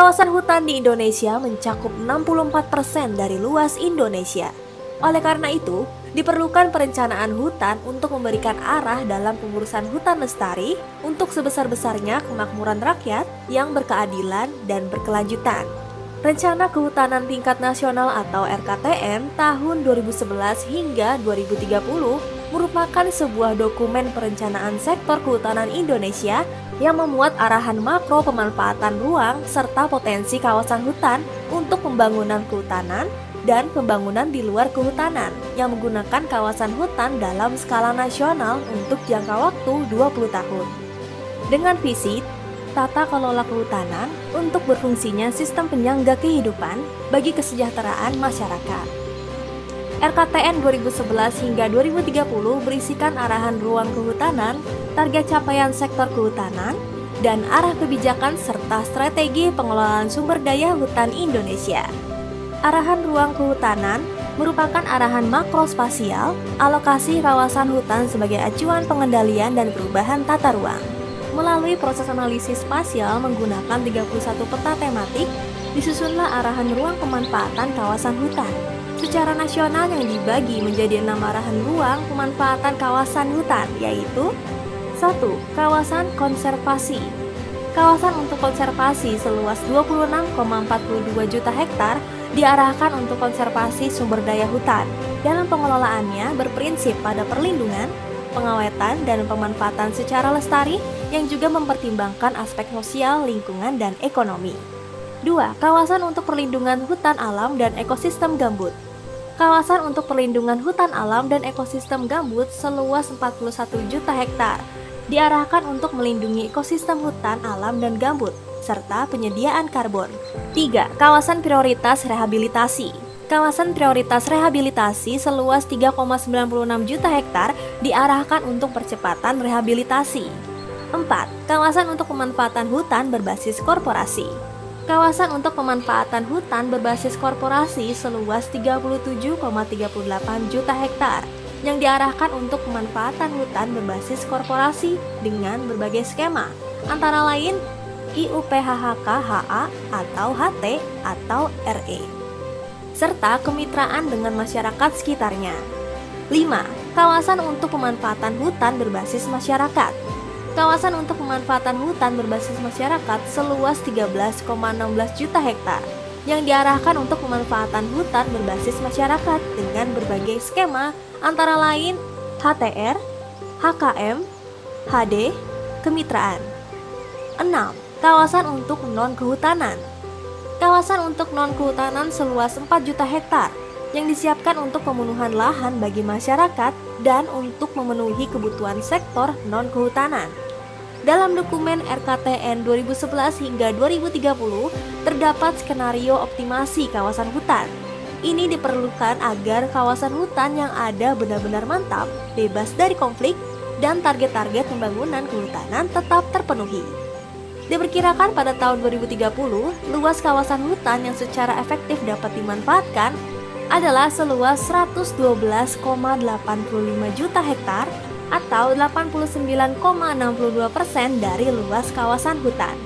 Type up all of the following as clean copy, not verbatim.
Kawasan hutan di Indonesia mencakup 64% dari luas Indonesia. Oleh karena itu, diperlukan perencanaan hutan untuk memberikan arah dalam pengurusan hutan lestari untuk sebesar-besarnya kemakmuran rakyat yang berkeadilan dan berkelanjutan. Rencana Kehutanan Tingkat Nasional atau RKTN tahun 2011 hingga 2030 merupakan sebuah dokumen perencanaan sektor kehutanan Indonesia yang memuat arahan makro pemanfaatan ruang serta potensi kawasan hutan untuk pembangunan kehutanan dan pembangunan di luar kehutanan yang menggunakan kawasan hutan dalam skala nasional untuk jangka waktu 20 tahun. Dengan visi tata kelola kehutanan untuk berfungsinya sistem penyangga kehidupan bagi kesejahteraan masyarakat. RKTN 2011 hingga 2030 berisikan arahan ruang kehutanan, target capaian sektor kehutanan, dan arah kebijakan serta strategi pengelolaan sumber daya hutan Indonesia. Arahan ruang kehutanan merupakan arahan makrospasial, alokasi kawasan hutan sebagai acuan pengendalian dan perubahan tata ruang. Melalui proses analisis spasial menggunakan 31 peta tematik, disusunlah arahan ruang pemanfaatan kawasan hutan. Secara nasional yang dibagi menjadi 6 arahan ruang pemanfaatan kawasan hutan, yaitu 1. Kawasan konservasi. Kawasan untuk konservasi seluas 26,42 juta hektar diarahkan untuk konservasi sumber daya hutan. Dalam pengelolaannya berprinsip pada perlindungan, pengawetan, dan pemanfaatan secara lestari yang juga mempertimbangkan aspek sosial, lingkungan, dan ekonomi. 2. Kawasan untuk perlindungan hutan alam dan ekosistem gambut. Kawasan untuk perlindungan hutan alam dan ekosistem gambut seluas 41 juta hektar diarahkan untuk melindungi ekosistem hutan alam dan gambut, serta penyediaan karbon. 3. Kawasan prioritas rehabilitasi. Kawasan prioritas rehabilitasi seluas 3,96 juta hektar diarahkan untuk percepatan rehabilitasi. 4. Kawasan untuk pemanfaatan hutan berbasis korporasi. Kawasan untuk pemanfaatan hutan berbasis korporasi seluas 37,38 juta hektar yang diarahkan untuk pemanfaatan hutan berbasis korporasi dengan berbagai skema, antara lain IUPHHK-HA atau HT atau RE, serta kemitraan dengan masyarakat sekitarnya. 5. Kawasan untuk pemanfaatan hutan berbasis masyarakat. Kawasan untuk pemanfaatan hutan berbasis masyarakat seluas 13,16 juta hektar yang diarahkan untuk pemanfaatan hutan berbasis masyarakat dengan berbagai skema, antara lain HTR, HKM, HD, kemitraan. 6. Kawasan untuk non-kehutanan. Kawasan untuk non-kehutanan seluas 4 juta hektar yang disiapkan untuk pemenuhan lahan bagi masyarakat dan untuk memenuhi kebutuhan sektor non-kehutanan. Dalam dokumen RKTN 2011 hingga 2030 terdapat skenario optimasi kawasan hutan. Ini diperlukan agar kawasan hutan yang ada benar-benar mantap, bebas dari konflik, dan target-target pembangunan kehutanan tetap terpenuhi. Diperkirakan pada tahun 2030, luas kawasan hutan yang secara efektif dapat dimanfaatkan adalah seluas 112,85 juta hektar atau 89,62% dari luas kawasan hutan,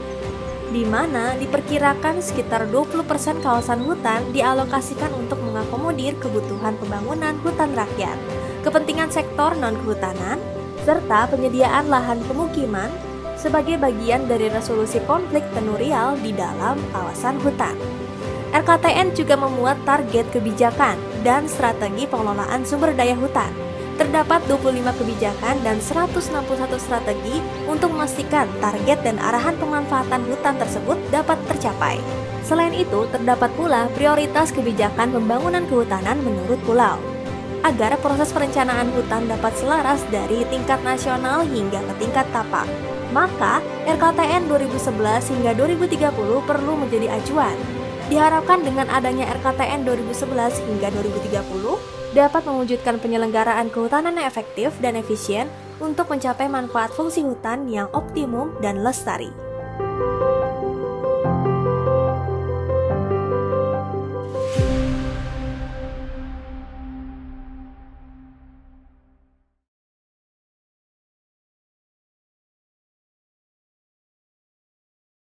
di mana diperkirakan sekitar 20% kawasan hutan dialokasikan untuk mengakomodir kebutuhan pembangunan hutan rakyat, kepentingan sektor non-kehutanan, serta penyediaan lahan pemukiman sebagai bagian dari resolusi konflik tenurial di dalam kawasan hutan. RKTN juga memuat target kebijakan dan strategi pengelolaan sumber daya hutan. Terdapat 25 kebijakan dan 161 strategi untuk memastikan target dan arahan pemanfaatan hutan tersebut dapat tercapai. Selain itu, terdapat pula prioritas kebijakan pembangunan kehutanan menurut pulau. Agar proses perencanaan hutan dapat selaras dari tingkat nasional hingga ke tingkat tapak, maka RKTN 2011 hingga 2030 perlu menjadi acuan. Diharapkan dengan adanya RKTN 2011 hingga 2030 dapat mewujudkan penyelenggaraan kehutanan yang efektif dan efisien untuk mencapai manfaat fungsi hutan yang optimum dan lestari.